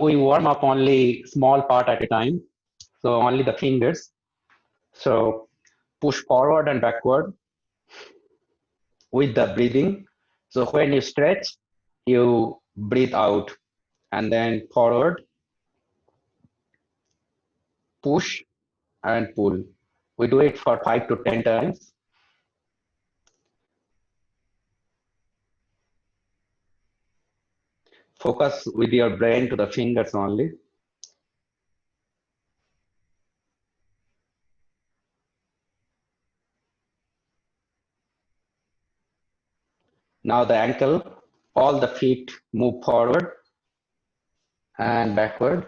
we warm up only small part at a time, so only the fingers. So push forward and backward with the breathing. So when you stretch, you breathe out and then forward, push and pull. We do it for 5 to 10 times. Focus with your brain to the fingers only. Now the ankle, all the feet move forward and backward.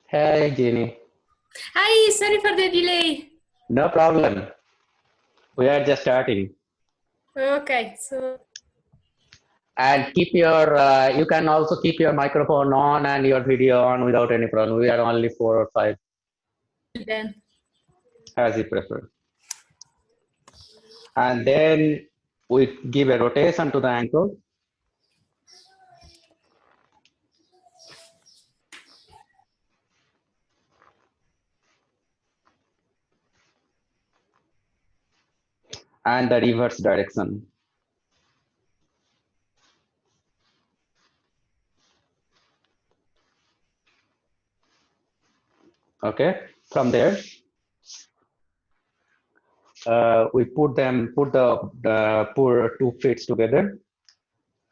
Hey, Jenny. Hi, sorry for the delay. No problem. We are just starting. Okay, so. And keep your, you can also keep your microphone on and your video on without any problem. We are only 4 or 5. Then. As you prefer. And then we give a rotation to the ankle. And the reverse direction. Okay, from there, we put two feet together,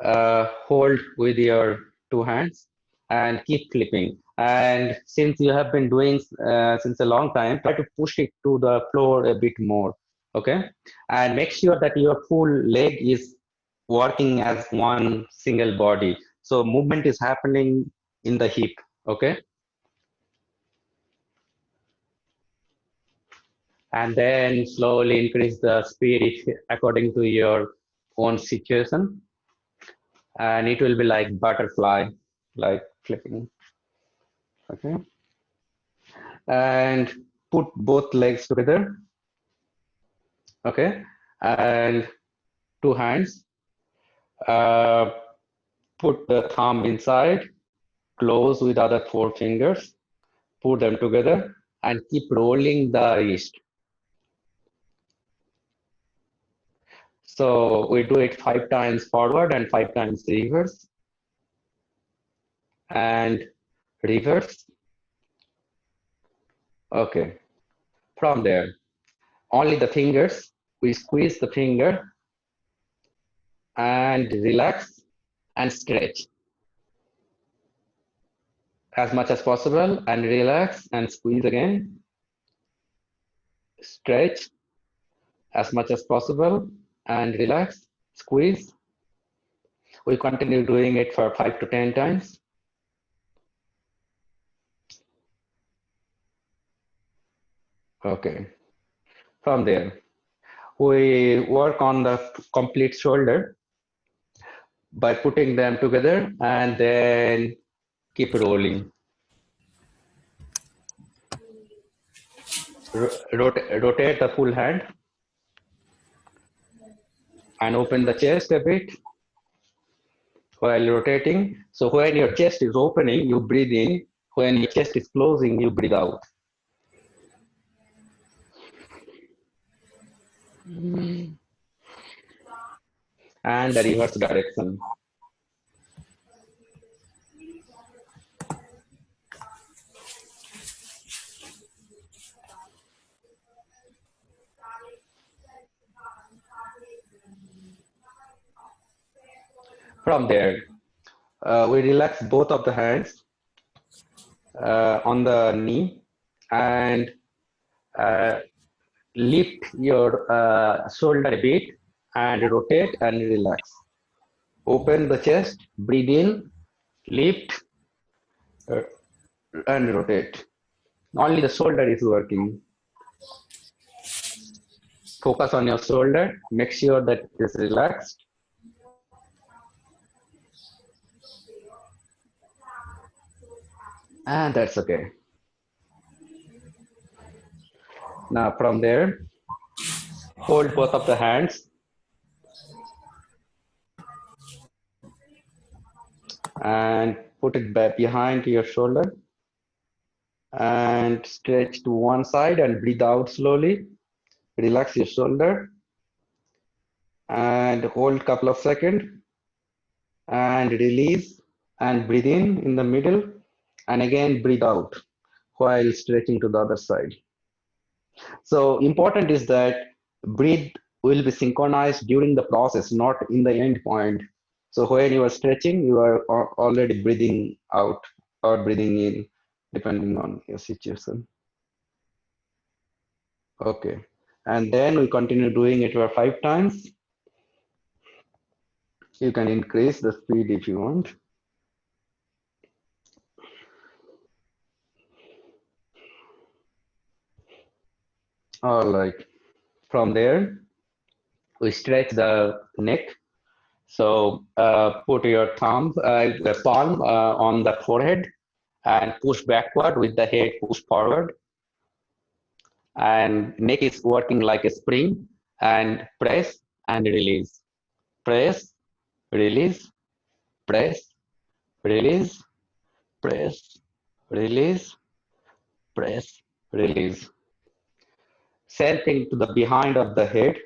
hold with your two hands and keep flipping. And since you have been doing since a long time, try to push it to the floor a bit more. Okay, and make sure that your full leg is working as one single body. So movement is happening in the hip. Okay. And then slowly increase the speed according to your own situation. And it will be like butterfly, like flipping. Okay. And put both legs together. Okay. And two hands. Put the thumb inside, close with other four fingers, put them together and keep rolling the wrist. So we do it 5 times forward and 5 times reverse. And reverse. Okay. From there, only the fingers, we squeeze the finger and relax and stretch as much as possible and relax and squeeze again. Stretch as much as possible and relax, squeeze. We continue doing it for 5 to 10 times. Okay. From there, we work on the complete shoulder by putting them together and then keep rolling. Rotate the full hand and open the chest a bit while rotating. So when your chest is opening, you breathe in. When your chest is closing, you breathe out. And the reverse direction. From there, we relax both of the hands on the knee and lift your shoulder a bit and rotate and relax. Open the chest, breathe in, lift, and rotate. Only the shoulder is working. Focus on your shoulder, make sure that it is relaxed. And that's okay. Now from there, hold both of the hands and put it back behind your shoulder and stretch to one side and breathe out slowly. Relax your shoulder and hold couple of seconds and release and breathe in the middle and again breathe out while stretching to the other side. So important is that breathe will be synchronized during the process, not in the end point. So when you are stretching, you are already breathing out or breathing in, depending on your situation. Okay. And then we continue doing it for 5 times. You can increase the speed if you want. All right. From there, we stretch the neck. So put your the palm on the forehead and push backward with the head push forward. And neck is working like a spring and press and release. Press, release, press, release, press, release, press, release. Same thing to the behind of the head.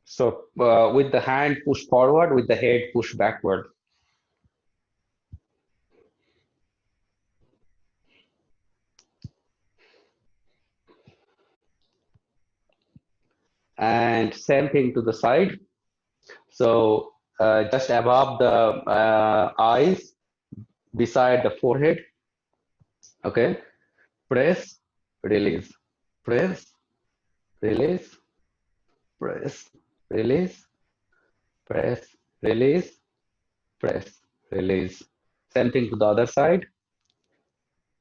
So with the hand push forward, with the head push backward. And same thing to the side. So just above the eyes, beside the forehead. Okay. Press, release. Press, release, press, release, press, release, press, release. Same thing to the other side.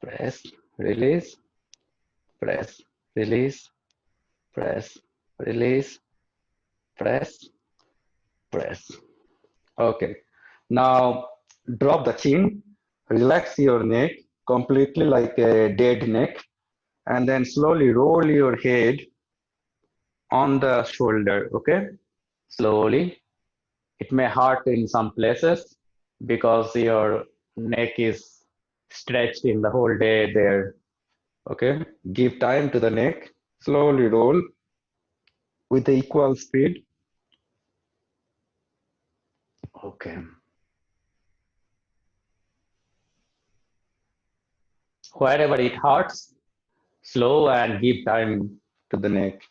Press, release, press, release, press, release, press, press. Okay. Now drop the chin, relax your neck completely like a dead neck, and then slowly roll your head on the shoulder. Okay. Slowly. It may hurt in some places because your neck is stretched in the whole day there. Okay. Give time to the neck. Slowly roll with equal speed. Okay. Wherever it hurts, slow and give time to the neck.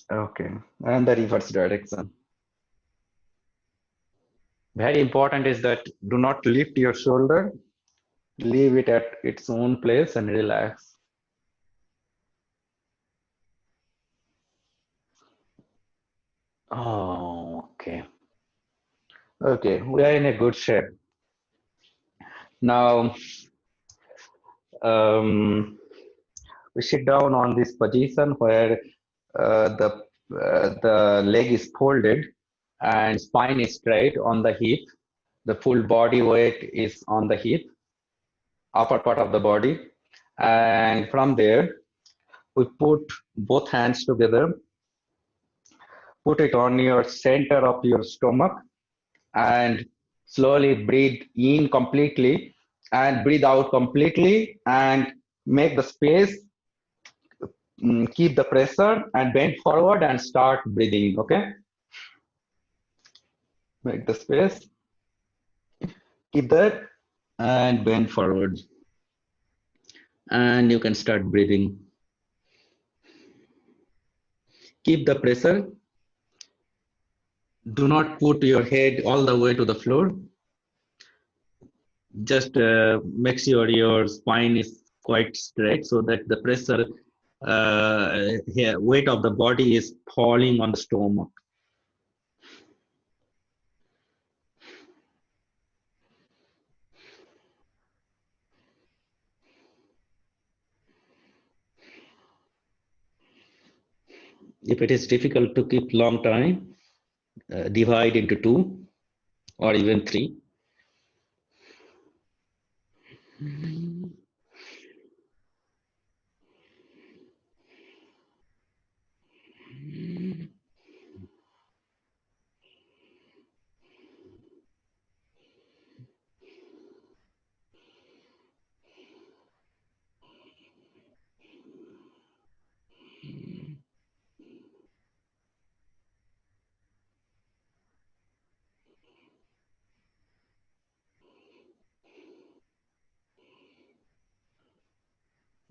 Okay. And the reverse direction. Very important is that do not lift your shoulder. Leave it at its own place and relax. Oh, okay. Okay, we are in a good shape. Now, we sit down on this position where the leg is folded and spine is straight on the hip. The full body weight is on the hip, upper part of the body. And from there, we put both hands together, put it on your center of your stomach, and slowly breathe in completely and breathe out completely and make the space, keep the pressure and bend forward and start breathing. Okay. Make the space, keep that and bend forward. And you can start breathing. Keep the pressure. Do not put your head all the way to the floor. Just make sure your spine is quite straight so that the pressure, weight of the body is falling on the stomach. If it is difficult to keep long time, divide into 2 or even 3.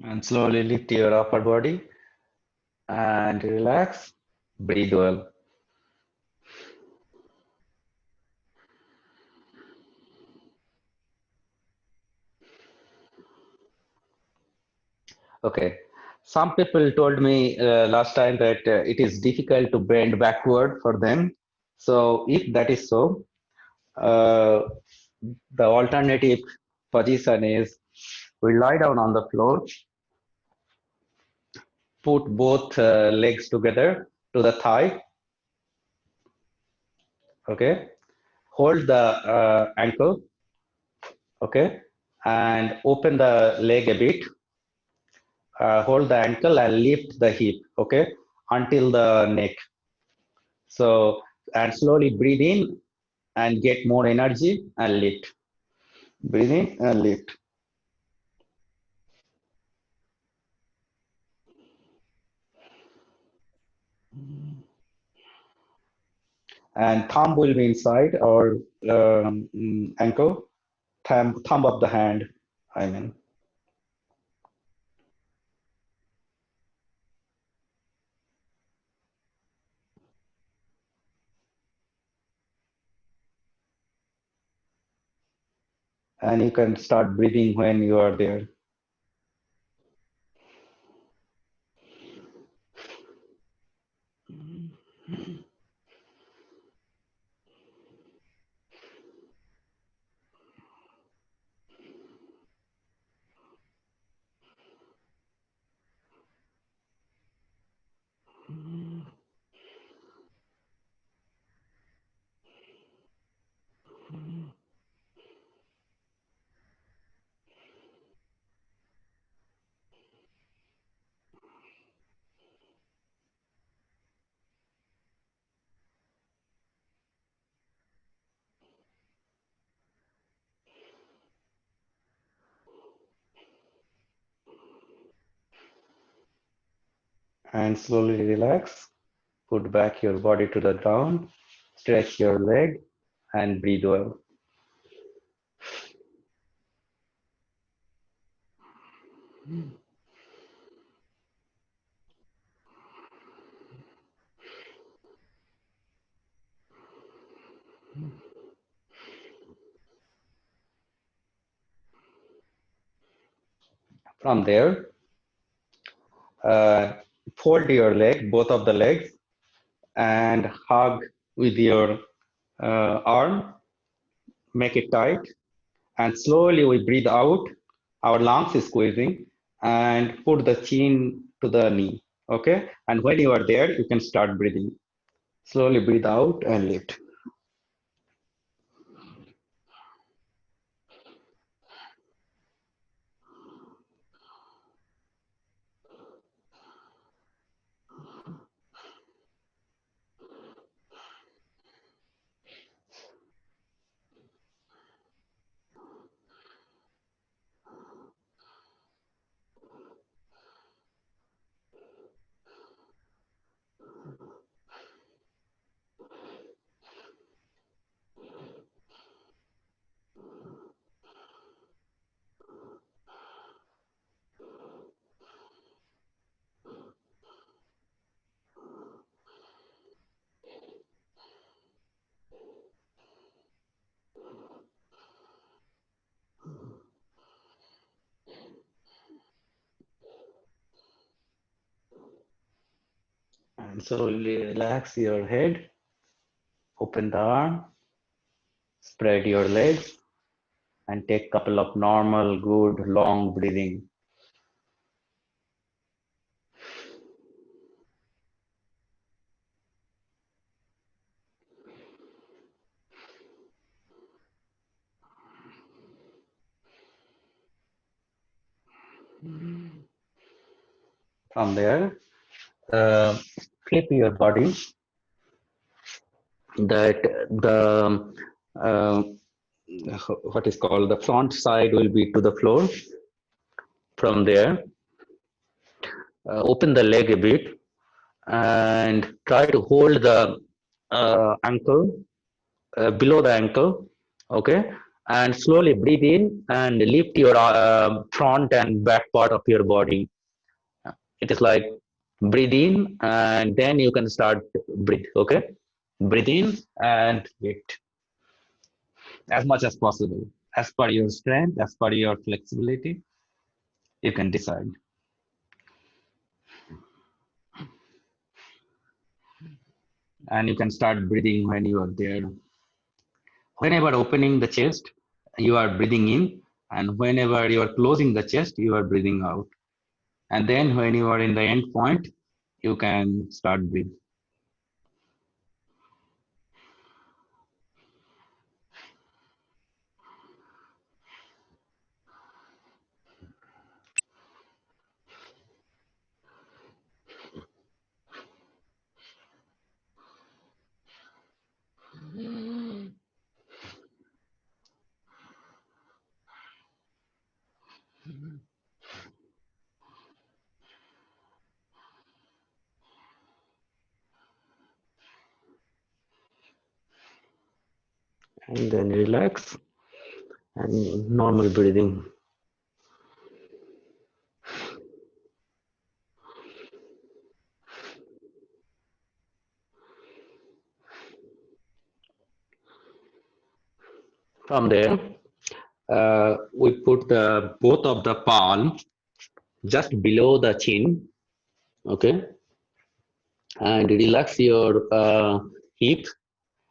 And slowly lift your upper body and relax. Breathe well. Okay. Some people told me last time that it is difficult to bend backward for them. So if that is so, uh, the alternative position is we lie down on the floor, put both legs together to the thigh, okay? Hold the ankle, okay? And open the leg a bit, hold the ankle and lift the hip, okay? Until the neck. So, and slowly breathe in and get more energy and lift. Breathe in and lift. And thumb will be inside our ankle, thumb of the hand, I mean. And you can start breathing when you are there. And slowly relax. Put back your body to the ground. Stretch your leg and breathe well. From there, uh, fold your leg, both of the legs, and hug with your arm. Make it tight, and slowly we breathe out. Our lungs is squeezing, and put the chin to the knee. Okay, and when you are there, you can start breathing. Slowly breathe out and lift. And slowly relax your head, open the arm, spread your legs, and take a couple of normal, good, long breathing. From there, uh, flip your body that the uh, what is called the front side will be to the floor. From there, open the leg a bit and try to hold the ankle below the ankle, okay, and slowly breathe in and lift your front and back part of your body. It is like breathe in and then you can start breathe. Okay, breathe in and lift as much as possible, as per your strength, as per your flexibility. You can decide, and you can start breathing when you are there. Whenever opening the chest, you are breathing in, and whenever you are closing the chest, you are breathing out. And then when you are in the end point, you can start breathing. And then relax and normal breathing. From there, we put both of the palm just below the chin, okay, and relax your hip,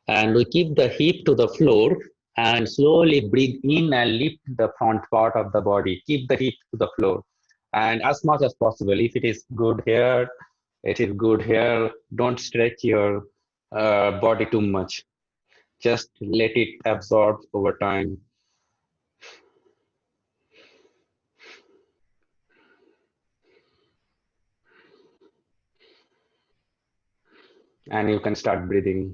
and we keep the hip to the floor and slowly breathe in and lift the front part of the body. Keep the hip to the floor, and as much as possible, if it is good here, it is good here. Don't stretch your body too much. Just let it absorb over time, and you can start breathing.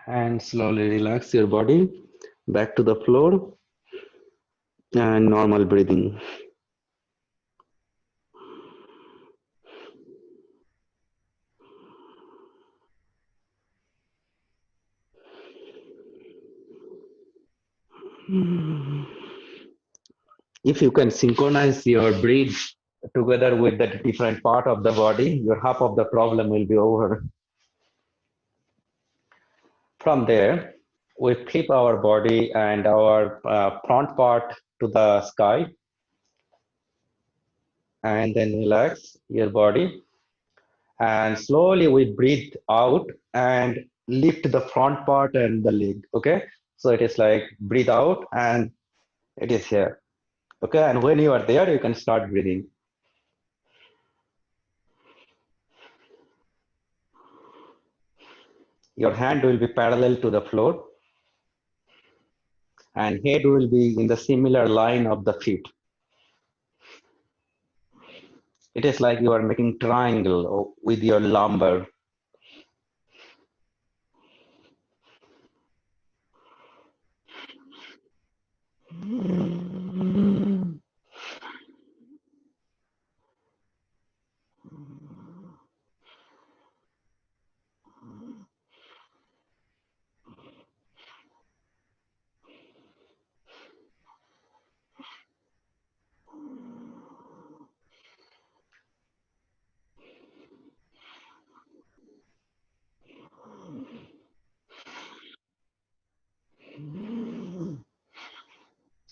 And slowly relax your body back to the floor and normal breathing. If you can synchronize your breath together with the different part of the body, your half of the problem will be over. From there, we flip our body and our front part to the sky, and then relax your body. And slowly we breathe out and lift the front part and the leg. Okay, so it is like breathe out and it is here. Okay, and when you are there, you can start breathing. Your hand will be parallel to the floor, and head will be in the similar line of the feet. It is like you are making triangle with your lumbar.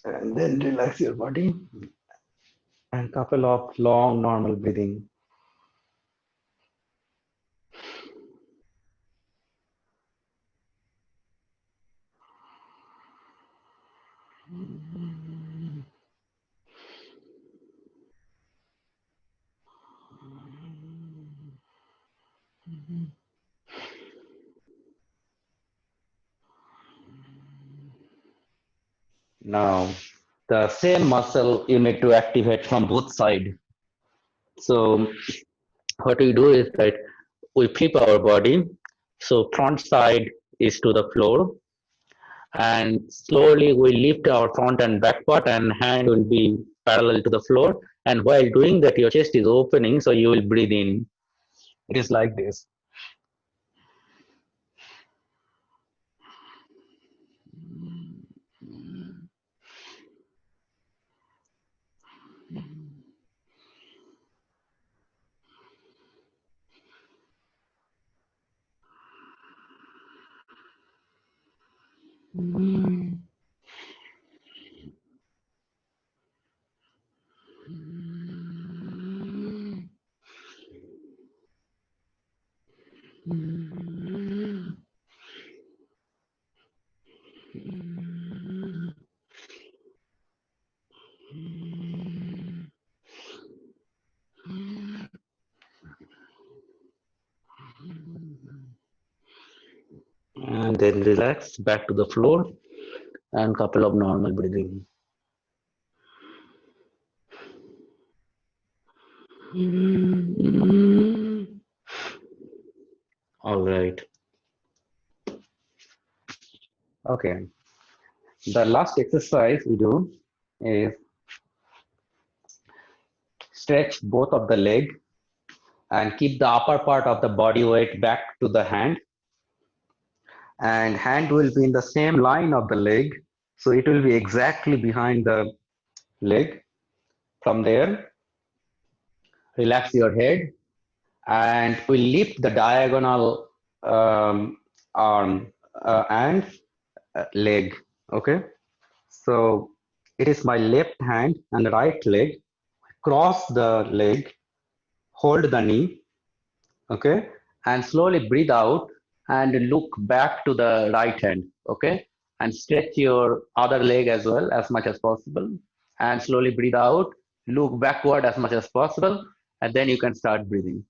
And then relax your body and couple of long normal breathing. Now, the same muscle you need to activate from both sides. So what we do is that we flip our body. So front side is to the floor, and slowly we lift our front and back part, and hand will be parallel to the floor. And while doing that, your chest is opening, so you will breathe in. It is like this. And then relax back to the floor and couple of normal breathing. All right. Okay. The last exercise we do is stretch both of the leg and keep the upper part of the body weight back to the hand, and hand will be in the same line of the leg, so it will be exactly behind the leg. From there, relax your head, and we lift the diagonal arm and leg. Okay, so it is my left hand and right leg. Cross the leg, hold the knee, okay, and slowly breathe out and look back to the right hand, okay, and stretch your other leg as well as much as possible, and slowly breathe out, look backward as much as possible, and then you can start breathing.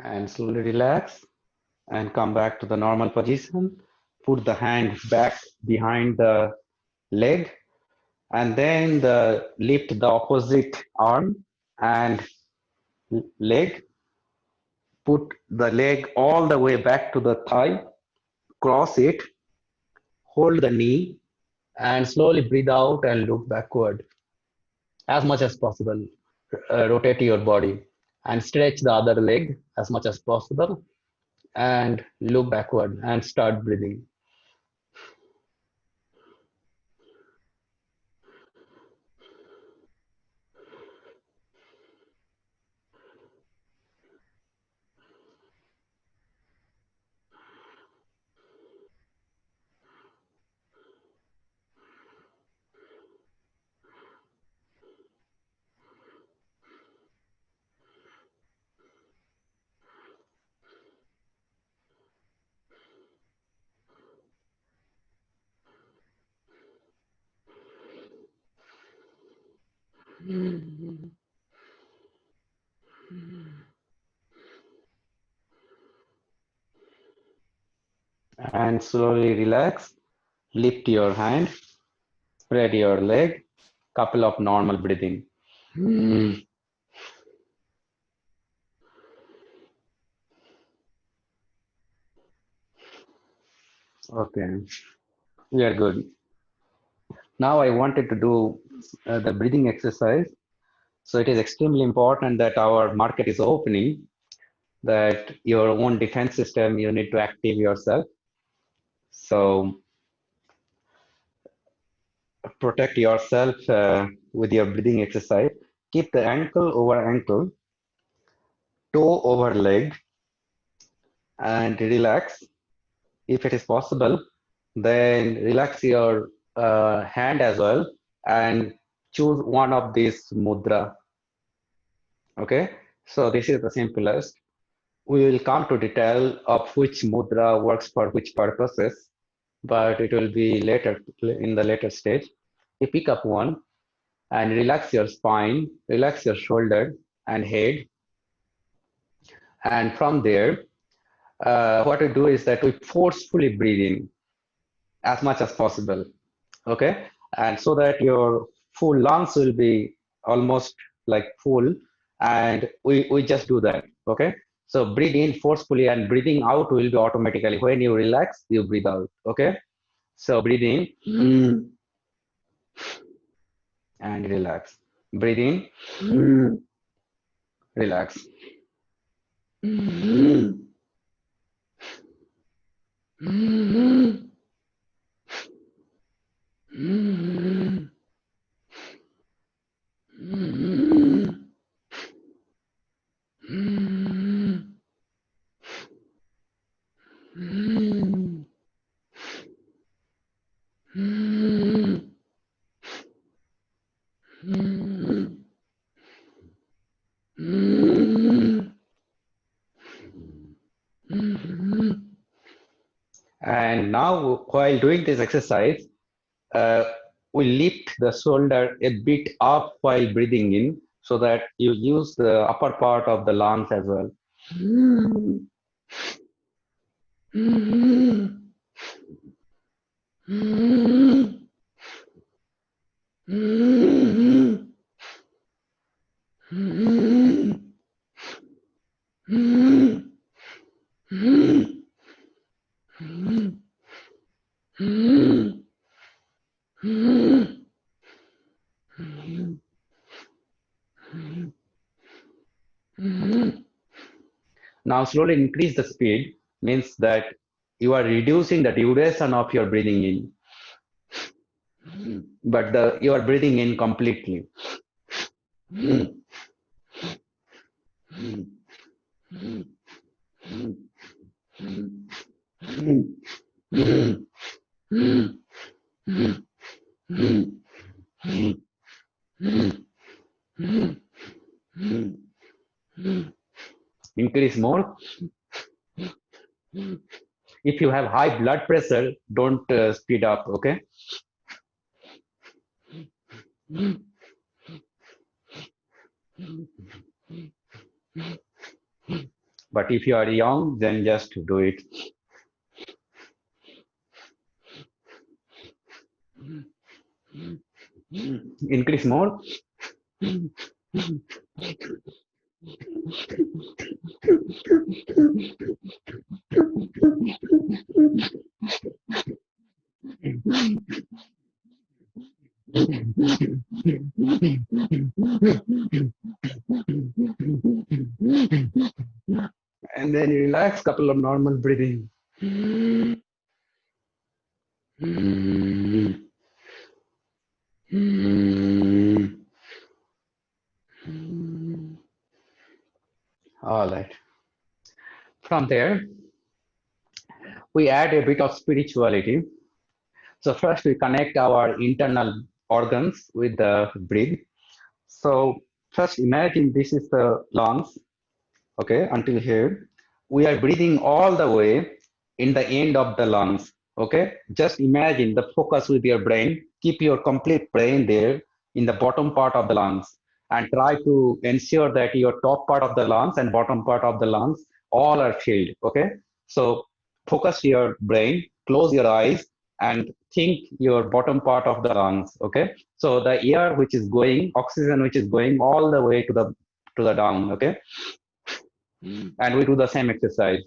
And slowly relax and come back to the normal position. Put the hand back behind the leg, and then lift the opposite arm and leg. Put the leg all the way back to the thigh, cross it, hold the knee, and slowly breathe out and look backward as much as possible. Rotate your body and stretch the other leg as much as possible, and look backward and start breathing. And slowly relax. Lift your hand, spread your leg, couple of normal breathing. Okay, we are good. Now I wanted to do the breathing exercise. So it is extremely important that our market is opening, that your own defense system, you need to active yourself. So protect yourself with your breathing exercise. Keep the ankle over ankle, toe over leg, and relax. If it is possible, then relax your hand as well and choose one of these mudra. Okay, so this is the simplest. We will come to detail of which mudra works for which purposes, but it will be later in the later stage. You pick up one and relax your spine, relax your shoulder and head, and from there, what we do is that we forcefully breathe in as much as possible. Okay, and so that your full lungs will be almost like full, and we just do that. Okay, so breathe in forcefully and breathing out will be automatically. When you relax, you breathe out. Okay, so breathe in and relax. Breathe in, relax. And now, while doing this exercise, uh, we lift the shoulder a bit up while breathing in so that you use the upper part of the lungs as well. Now slowly increase the speed, means that you are reducing the duration of your breathing in, but you are breathing in completely. Increase more. If you have high blood pressure, don't speed up, okay? But if you are young, then just do it. Increase more. And then you relax, couple of normal breathing. All right. From there, we add a bit of spirituality. So first we connect our internal organs with the breath. So first imagine this is the lungs, okay, until here. We are breathing all the way in the end of the lungs, okay. Just imagine the focus with your brain. Keep your complete brain there in the bottom part of the lungs and try to ensure that your top part of the lungs and bottom part of the lungs all are filled, okay. So focus your brain, close your eyes and think your bottom part of the lungs, okay. So the air which is going, oxygen which is going all the way to the down, okay. And we do the same exercise.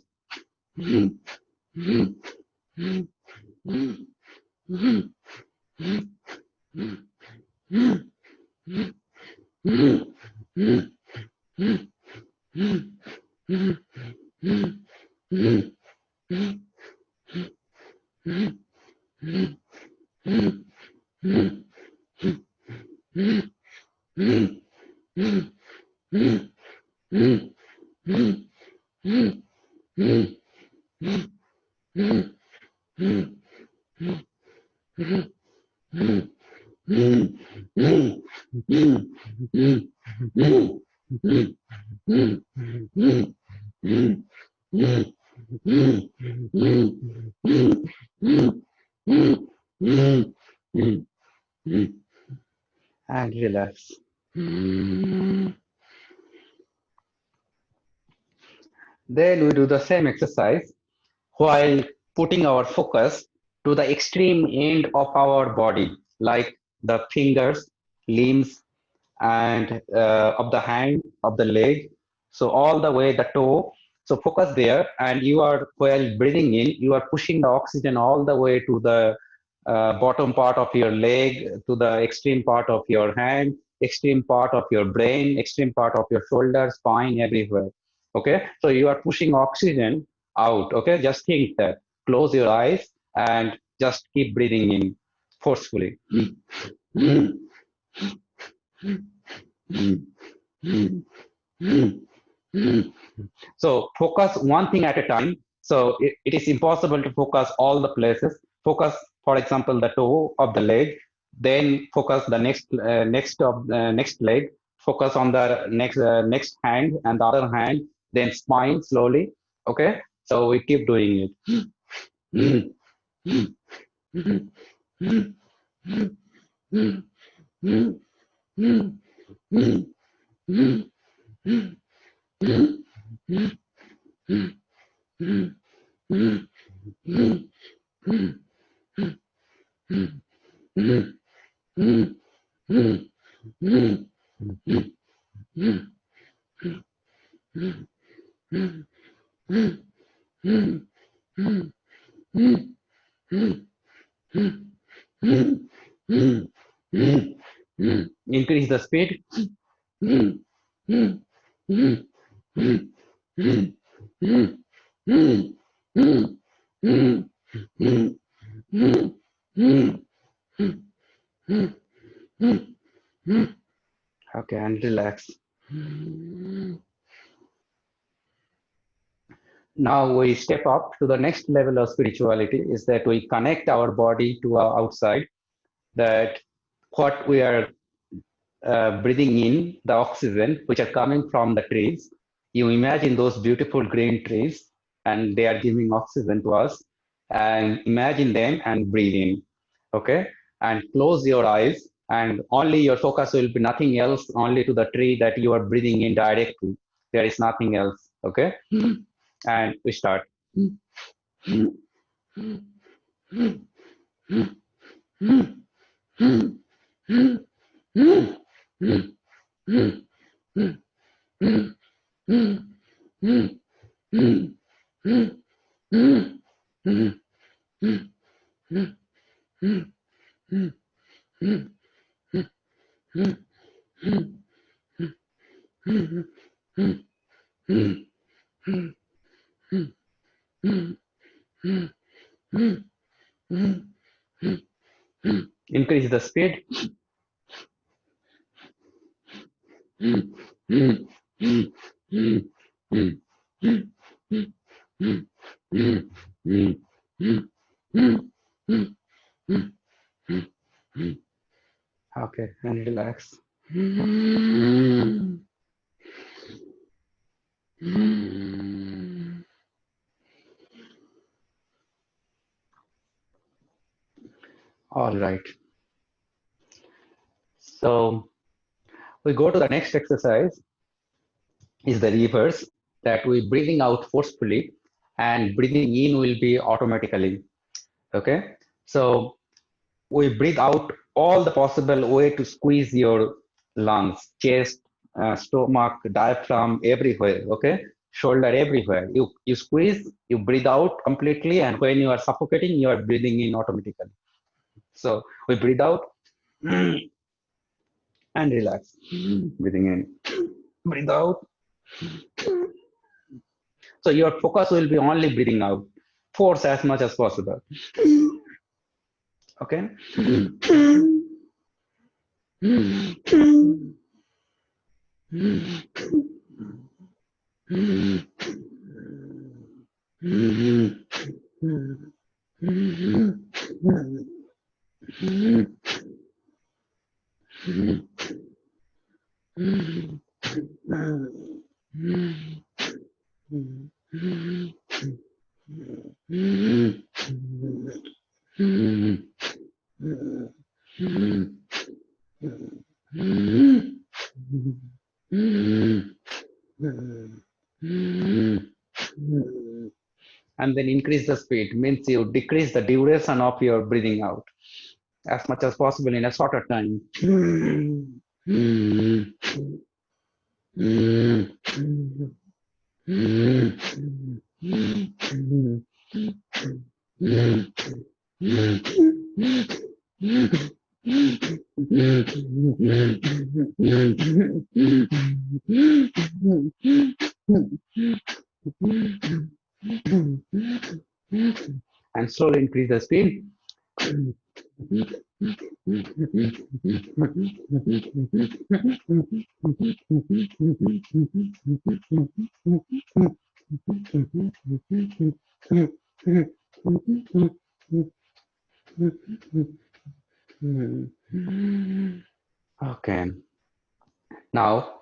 And relax. Then we do the same exercise while putting our focus to the extreme end of our body, like the fingers, limbs, and of the hand, of the leg. So all the way the toe. So focus there, and you are while breathing in, you are pushing the oxygen all the way to the bottom part of your leg, to the extreme part of your hand, extreme part of your brain, extreme part of your shoulder, spine, everywhere. Okay, so you are pushing oxygen out. Okay, just think that. Close your eyes and just keep breathing in forcefully. So focus one thing at a time. So it is impossible to focus all the places. Focus, for example, the toe of the leg. Then focus the next leg. Focus on the next hand and the other hand. Then spine slowly. Okay. So we keep doing it. Increase the speed. Okay, and relax. Now we step up to the next level of spirituality is that we connect our body to our outside, that what we are breathing in, the oxygen, which are coming from the trees. You imagine those beautiful green trees and they are giving oxygen to us, and imagine them and breathe in. Okay. And close your eyes and only your focus will be nothing else, only to the tree that you are breathing in directly. There is nothing else. Okay. And we start. Increase the speed. Okay, and relax. All right. So we go to the next exercise is the reverse, that we breathing out forcefully and breathing in will be automatically. Okay. So we breathe out all the possible way to squeeze your lungs, chest, stomach, diaphragm, everywhere. Okay. Shoulder, everywhere. You squeeze, you breathe out completely, and when you are suffocating, you are breathing in automatically. So we breathe out and relax. Breathing in, breathe out. So your focus will be only breathing out. Force as much as possible. Okay. And then increase the speed means you decrease the duration of your breathing out as much as possible in a shorter time. And slowly increase the speed. Okay. Now,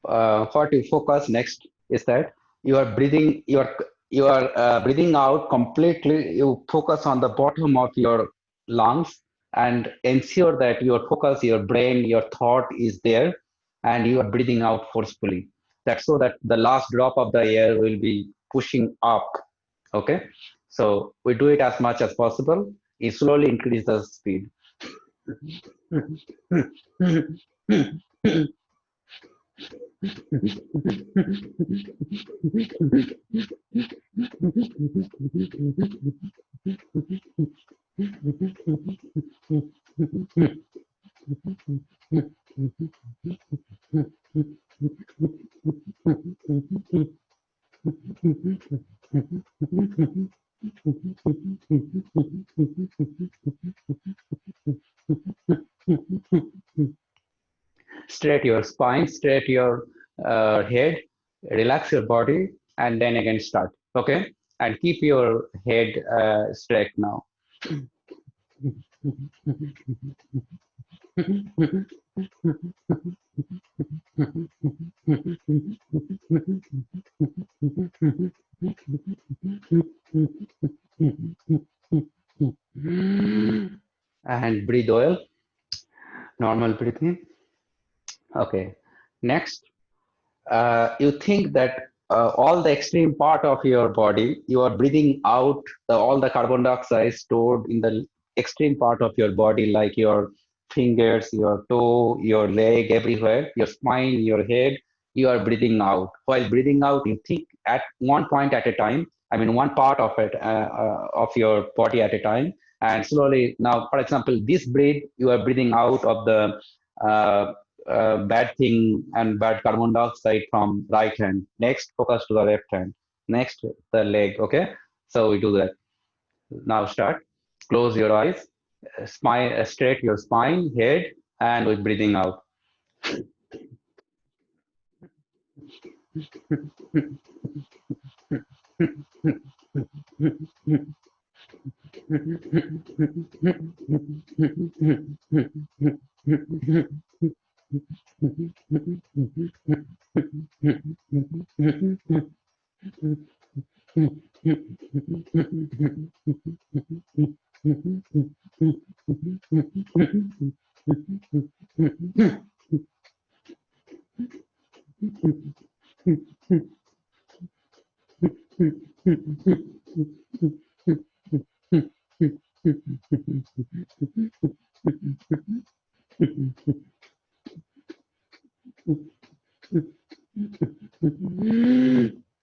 what you focus next is that you are breathing. You are breathing out completely. You focus on the bottom of your lungs and ensure that your focus, your brain, your thought is there, and you are breathing out forcefully. That's so that the last drop of the air will be pushing up. Okay. So we do it as much as possible. You slowly increase the speed. Straight your spine, straight your head, relax your body, and then again start. Okay, and keep your head straight now. And breathe oil, normal breathing. Okay, next, you think that all the extreme part of your body, you are breathing out all the carbon dioxide stored in the extreme part of your body, like your fingers, your toe, your leg, everywhere, your spine, your head. You are breathing out. While breathing out, you think at one point at a time. I mean, one part of it of your body at a time, and slowly. Now, for example, this breath you are breathing out of the uh, bad thing and bad carbon dioxide from right hand. Next, focus to the left hand. Next, the leg. Okay, so we do that. Now start. Close your eyes. Spine, straight your spine, head, and with breathing out.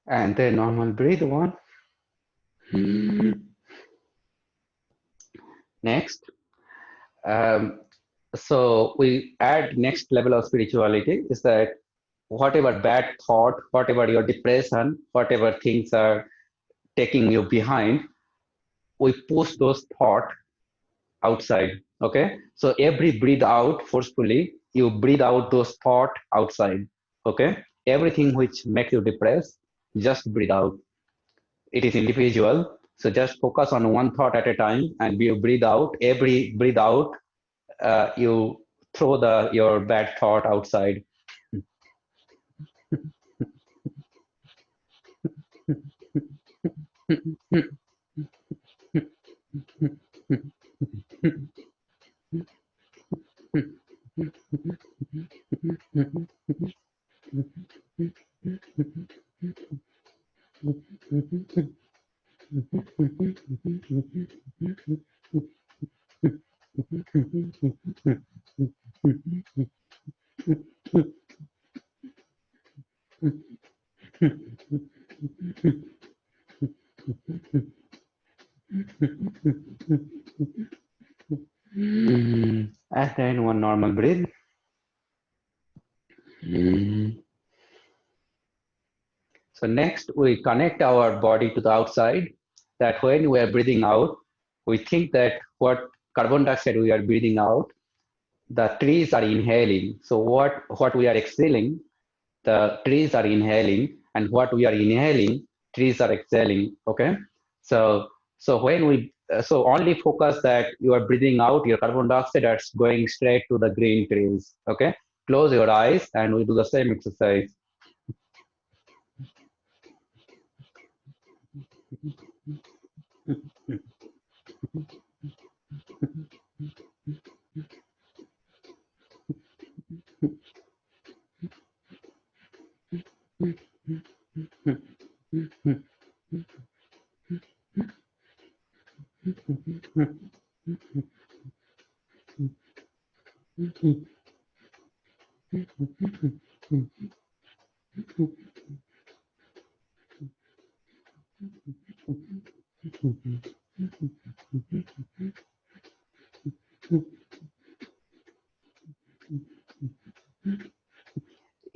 And then normal breathe one. Next. Um, so we add next level of spirituality is that whatever bad thought, whatever your depression, whatever things are taking you behind, we push those thoughts outside. Okay, so every breathe out forcefully, you breathe out those thoughts outside. Okay, everything which makes you depressed, just breathe out. It is individual, so just focus on one thought at a time, and you breathe out. Every breathe out, you throw your bad thought outside. And then one normal breath. So next we connect our body to the outside, that when we are breathing out, we think that what carbon dioxide we are breathing out, the trees are inhaling. So what we are exhaling, the trees are inhaling, and what we are inhaling, trees are exhaling. Okay, so when we so only focus that you are breathing out your carbon dioxide that's going straight to the green trees. Okay, close your eyes and we do the same exercise.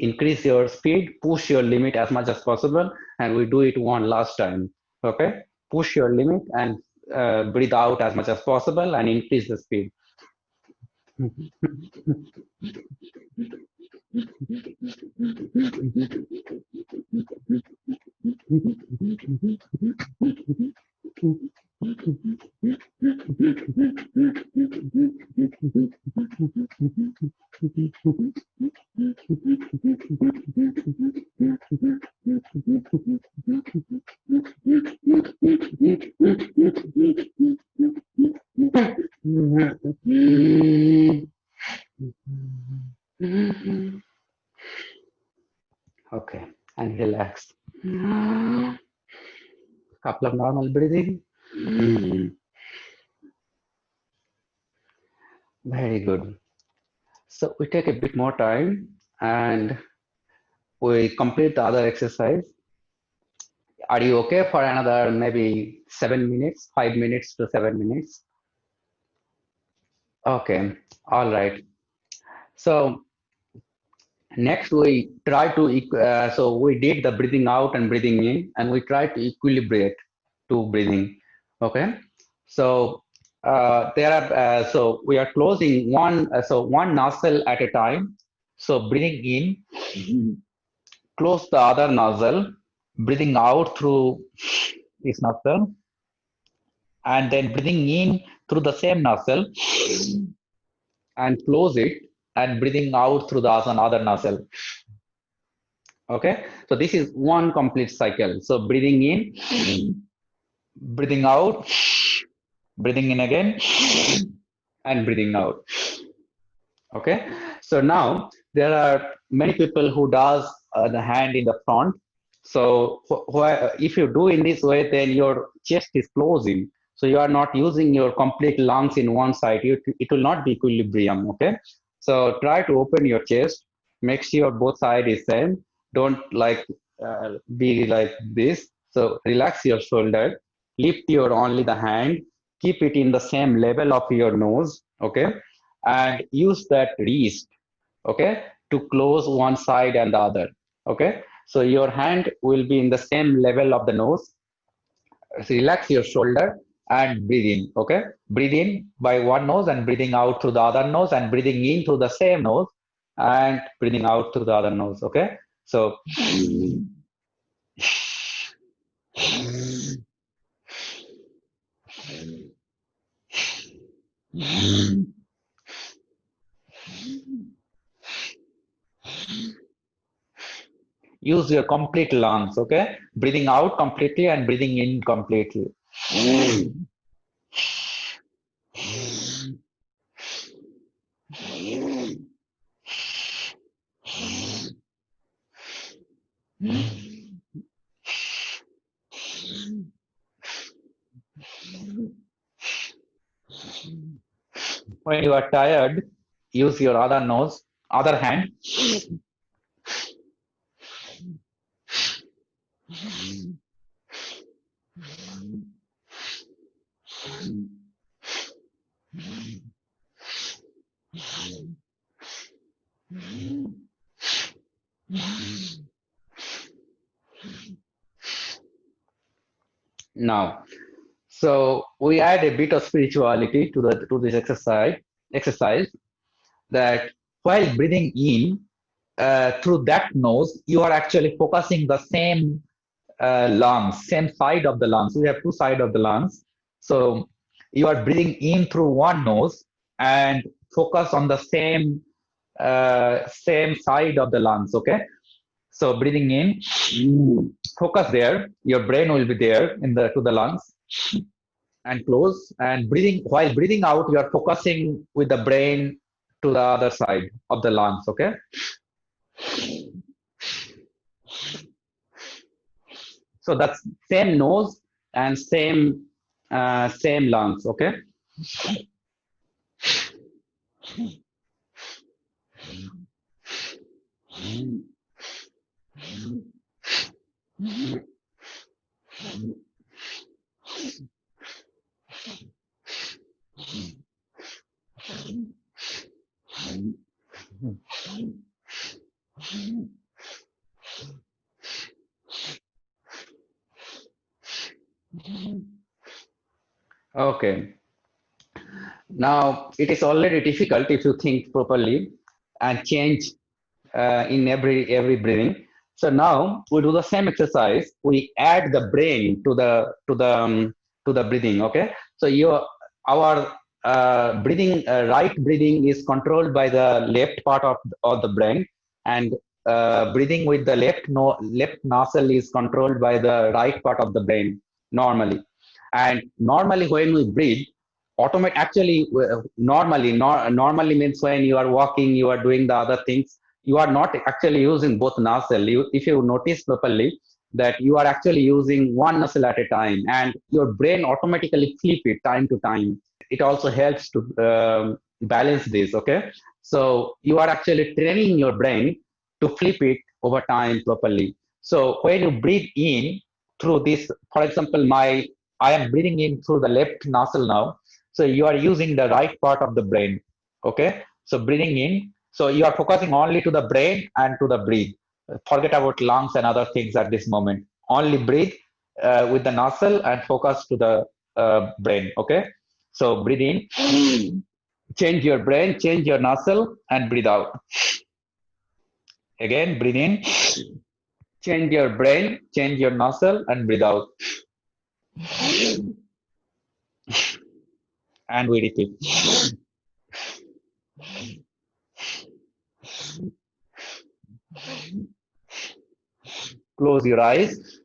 Increase your speed, push your limit as much as possible, and we do it one last time. Okay, push your limit and breathe out as much as possible and increase the speed. Okay, and relax. Couple of normal breathing. Very good. So we take a bit more time and we complete the other exercise. Are you okay for another maybe 7 minutes, 5 minutes to 7 minutes? Okay, all right. So next we try to, so we did the breathing out and breathing in, and we try to equilibrate two breathing. Okay, so so we are closing one nostril at a time. So breathing in, close the other nostril, breathing out through this nostril, and then breathing in through the same nostril and close it, and breathing out through the other nostril. Okay, so this is one complete cycle. So breathing in, breathing out, breathing in again, and breathing out. Okay, so now there are many people who does the hand in the front. So if you do in this way, then your chest is closing. So you are not using your complete lungs in one side. It will not be equilibrium. Okay, so try to open your chest. Make sure both side is same. Don't be like this. So relax your shoulder. Lift your only the hand. Keep it in the same level of your nose. Okay, and use that wrist, okay, to close one side and the other. Okay, so your hand will be in the same level of the nose. So relax your shoulder and breathe in. Okay, breathe in by one nose and breathing out through the other nose, and breathing in through the same nose and breathing out through the other nose. Okay, so use your complete lungs, okay? Breathing out completely and breathing in completely. When you are tired, use your other hand. Now, so we add a bit of spirituality to this exercise that while breathing in through that nose, you are actually focusing the same lungs, same side of the lungs. We have two sides of the lungs. So you are breathing in through one nose and focus on the same side of the lungs. Okay. So breathing in, focus there. Your brain will be there in the to the lungs and close. And breathing while breathing out, you are focusing with the brain to the other side of the lungs. Okay. So that's same nose and same lungs. Okay. Okay. Now it is already difficult if you think properly and change in every breathing. So now we do the same exercise. We add the brain to the breathing. Okay. So our breathing right breathing is controlled by the left part of the brain, and breathing with the left nostril is controlled by the right part of the brain normally. And normally when we breathe, normally means when you are walking, you are doing the other things, you are not actually using both nostril. If you notice properly that you are actually using one nostril at a time, and your brain automatically flip it time to time. It also helps to balance this. Okay, so you are actually training your brain to flip it over time properly. So when you breathe in through this, for example, I am breathing in through the left nostril now. So you are using the right part of the brain. Okay. So breathing in. So you are focusing only to the brain and to the breathe. Forget about lungs and other things at this moment. Only breathe with the nostril and focus to the brain. Okay. So breathe in, change your brain, change your nostril, and breathe out. Again, breathe in, change your brain, change your nostril, and breathe out. And we repeat. Close your eyes.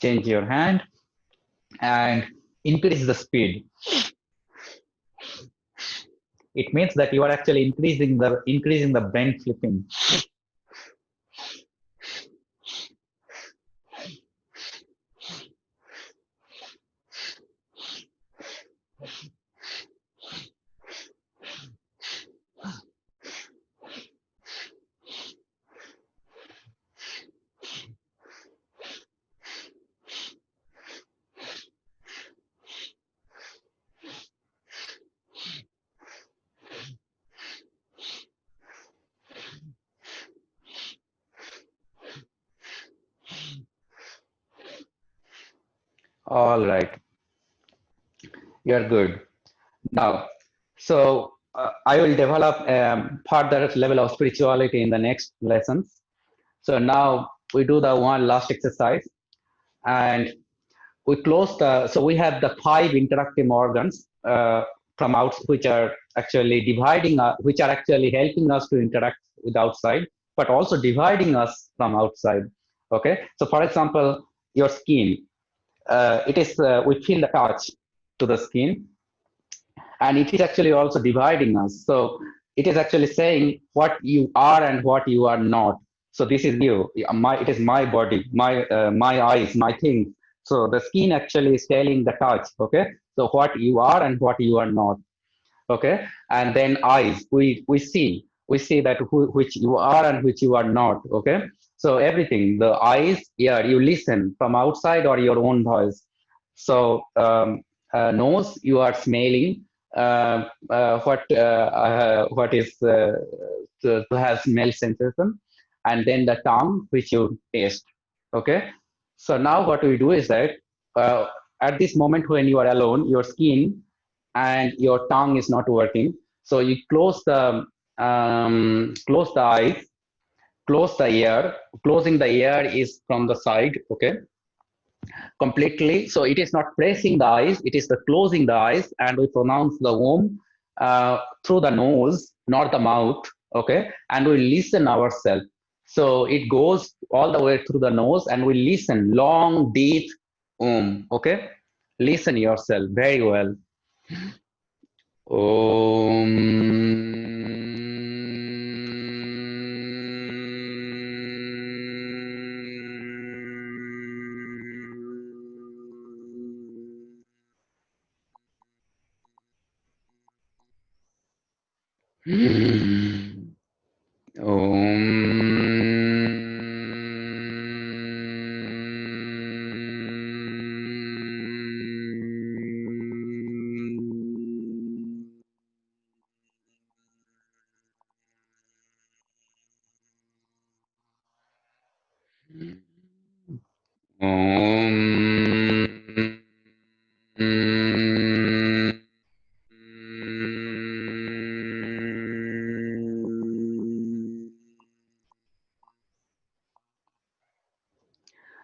Change your hand and increase the speed. It means that you are actually increasing the brain flipping. All right. You're good. Now, so I will develop further level of spirituality in the next lessons. So now we do the one last exercise and we close the, so we have the five interactive organs from out, which are actually dividing, which are actually helping us to interact with outside, but also dividing us from outside. Okay. So for example, your skin, it is, we feel the touch to the skin and it is actually also dividing us. So it is actually saying what you are and what you are not. So this is you. It is my body, my eyes, my things. So the skin actually is telling the touch. Okay. So what you are and what you are not. Okay. And then eyes, we see that which you are and which you are not. Okay. So everything, the eyes, yeah, you listen from outside or your own voice. So nose, you are smelling what is to have smell sensation, and then the tongue which you taste. Okay. So now what we do is that uh, at this moment when you are alone, your skin and your tongue is not working. So you close the eyes, close the ear. Closing the ear is from the side. Okay, completely. So it is not pressing the eyes, it is the closing the eyes, and we pronounce the Om through the nose, not the mouth. Okay, and we listen ourselves. So it goes all the way through the nose, and we listen long, deep Om. Okay, listen yourself very well. Om.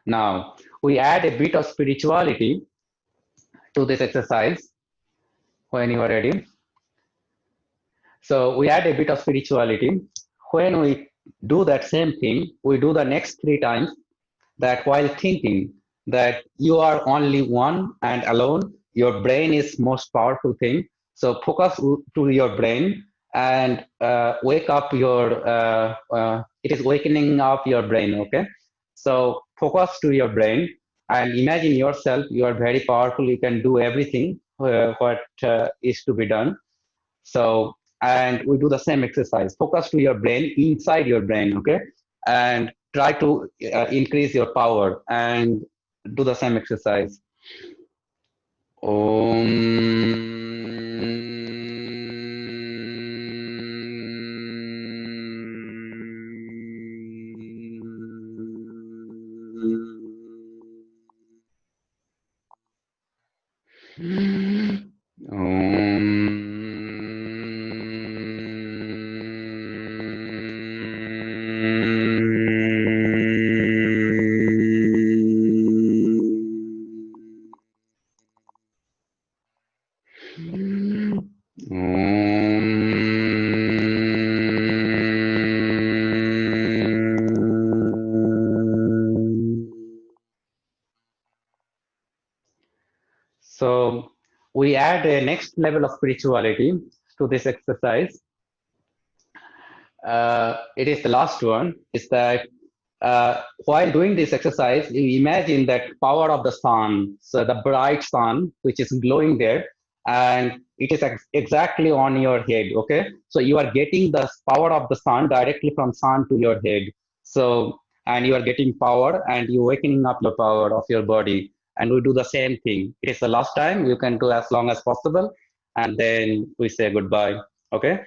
Now, we add a bit of spirituality to this exercise when you are ready. So, we add a bit of spirituality. When we do that same thing, we do the next 3 times that while thinking that you are only one and alone, your brain is most powerful thing. So focus to your brain and wake up it is wakening up your brain. Okay. So focus to your brain and imagine yourself, you are very powerful. You can do everything what is to be done. So, and we do the same exercise. Focus to your brain, inside your brain, okay? And try to increase your power and do the same exercise. Om. So we add a next level of spirituality to this exercise. It is the last one. Is that while doing this exercise, you imagine that power of the sun, so the bright sun, which is glowing there, and it is exactly on your head. Okay, so you are getting the power of the sun directly from sun to your head. So and you are getting power, and you awakening up your power of your body. And we do the same thing. It is the last time. You can do as long as possible, and then we say goodbye. Okay.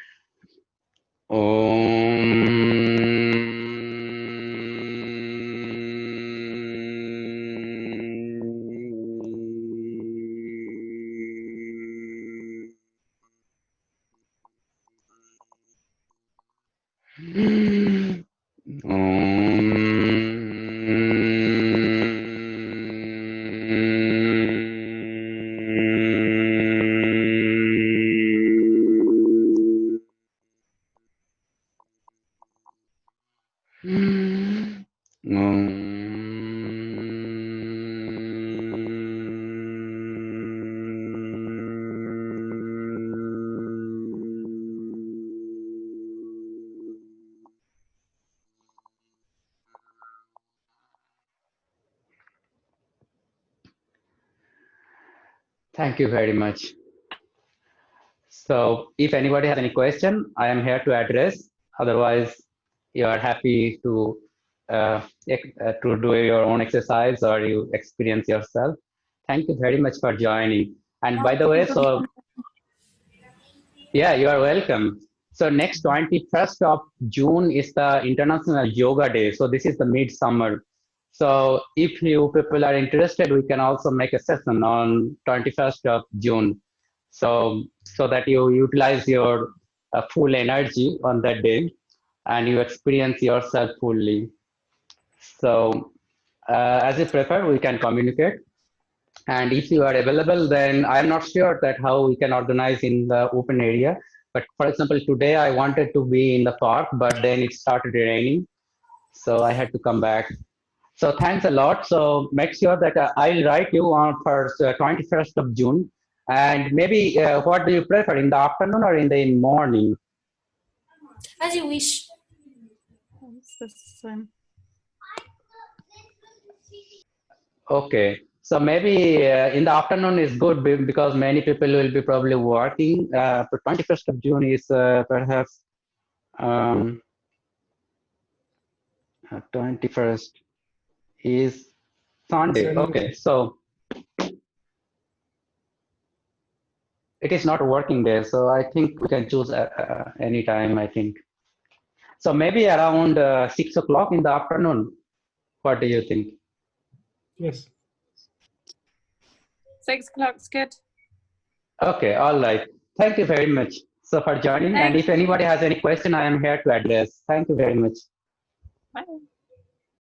Thank you very much. So if anybody has any question, I am here to address. Otherwise, you are happy to do your own exercise or you experience yourself. Thank you very much for joining. And by the way, so yeah, you are welcome. So next 21st of June is the International Yoga Day. So this is the midsummer. So if you people are interested, we can also make a session on 21st of June. So that you utilize your full energy on that day and you experience yourself fully. So as you prefer, we can communicate. And if you are available, then I'm not sure that how we can organize in the open area. But for example, today I wanted to be in the park, but then it started raining, so I had to come back. So thanks a lot. So make sure that I'll write you on for 21st of June. And maybe what do you prefer, in the afternoon or in the morning? As you wish. It's the same. Okay. So maybe in the afternoon is good because many people will be probably working. But 21st of June is perhaps um, 21st is Sunday. Okay, so it is not a working day, so I think we can choose any time, I think. So maybe around 6 o'clock in the afternoon. What do you think? Yes. 6 o'clock's good. Okay, all right. Thank you very much. So for joining, and if anybody has any question, I am here to address. Thank you very much.